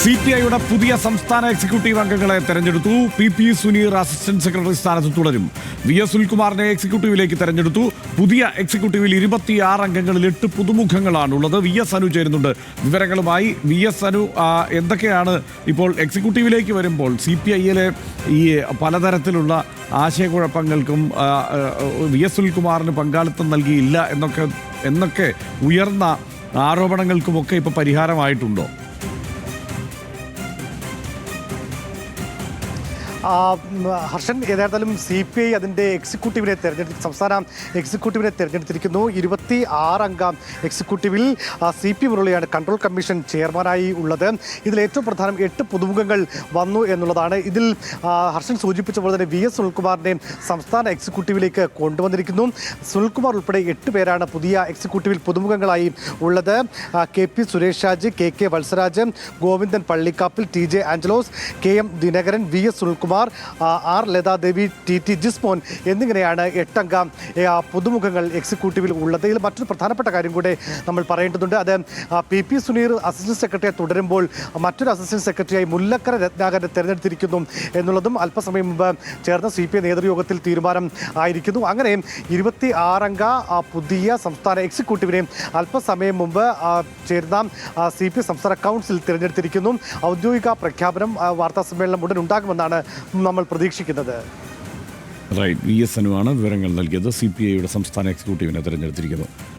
CPIയുടെ പുതിയ സംസ്ഥാന എക്സിക്യൂട്ടീവ് അംഗങ്ങളെ തെരഞ്ഞെടുത്തു. PP സുനീർ അസിസ്റ്റന്റ് സെക്രട്ടറി സ്ഥാനത്ത് തുടരും. VS സുനിൽകുമാറിനെ എക്സിക്യൂട്ടീവിലേക്ക് തെരഞ്ഞെടുത്തു. പുതിയ എക്സിക്യൂട്ടീവിൽ 26 അംഗങ്ങളിൽ 8 പുതുമുഖങ്ങളാണുള്ളത്. VS അനു ചേരുന്നുണ്ട് വിവരങ്ങളുമായി. VS അനു, എന്തൊക്കെയാണ് ഇപ്പോൾ എക്സിക്യൂട്ടീവിലേക്ക് വരുമ്പോൾ CPIയിലെ ഈ പലതരത്തിലുള്ള ആശയക്കുഴപ്പങ്ങൾക്കും VS സുനിൽകുമാറിന് പങ്കാളിത്തം നൽകിയില്ല എന്നൊക്കെ ഉയർന്ന ആരോപണങ്ങൾക്കുമൊക്കെ ഇപ്പോൾ പരിഹാരമായിട്ടുണ്ടോ? ഹർഷൻ, ഏതായാലും CPI അതിൻ്റെ സംസ്ഥാന എക്സിക്യൂട്ടീവിനെ തിരഞ്ഞെടുത്തിരിക്കുന്നു. 26 അംഗ എക്സിക്യൂട്ടീവിൽ CP മുരളിയാണ് കൺട്രോൾ കമ്മീഷൻ ചെയർമാനായി ഉള്ളത്. ഇതിൽ ഏറ്റവും പ്രധാനം 8 പുതുമുഖങ്ങൾ വന്നു എന്നുള്ളതാണ്. ഇതിൽ ഹർഷൻ സൂചിപ്പിച്ച പോലെ തന്നെ VS സുനിൽകുമാറിനെ സംസ്ഥാന എക്സിക്യൂട്ടീവിലേക്ക് കൊണ്ടുവന്നിരിക്കുന്നു. സുനിൽകുമാർ ഉൾപ്പെടെ 8 പേരാണ് പുതിയ എക്സിക്യൂട്ടീവിൽ പുതുമുഖങ്ങളായി ഉള്ളത്. KP Suresh Raj, KK Valsaraj, Govindan Pallikkappil, TJ Angelos, KM Dinakaran, VS Sunilkumar, R Lathadevi, TT Jismon എന്നിങ്ങനെയാണ് 8 അംഗ പുതുമുഖങ്ങൾ എക്സിക്യൂട്ടീവിൽ ഉള്ളത്. ഇതിൽ മറ്റൊരു പ്രധാനപ്പെട്ട കാര്യം കൂടെ നമ്മൾ പറയേണ്ടതുണ്ട്. അത് PP സുനീർ അസിസ്റ്റന്റ് സെക്രട്ടറിയായി തുടരുമ്പോൾ മറ്റൊരു അസിസ്റ്റന്റ് സെക്രട്ടറിയായി മുല്ലക്കര രത്നാകരനെ തിരഞ്ഞെടുത്തിരിക്കുന്നു എന്നുള്ളതും അല്പസമയം മുമ്പ് ചേർന്ന CPI നേതൃയോഗത്തിൽ തീരുമാനം ആയിരിക്കുന്നു. അങ്ങനെ 26 അംഗ പുതിയ സംസ്ഥാന എക്സിക്യൂട്ടീവിനെ അല്പസമയം മുമ്പ് ചേർന്ന CPI സംസ്ഥാന കൗൺസിൽ തിരഞ്ഞെടുത്തിരിക്കുന്നു. ഔദ്യോഗിക പ്രഖ്യാപനം വാർത്താസമ്മേളനം ഉടൻ ഉണ്ടാകുമെന്നാണ് നമ്മൾ പ്രതീക്ഷിക്കുന്നത്. VS അനുവാണ് വിവരങ്ങൾ നൽകിയത്. CPIയുടെ സംസ്ഥാന എക്സിക്യൂട്ടീവിനെ തെരഞ്ഞെടുത്തിരിക്കുന്നു.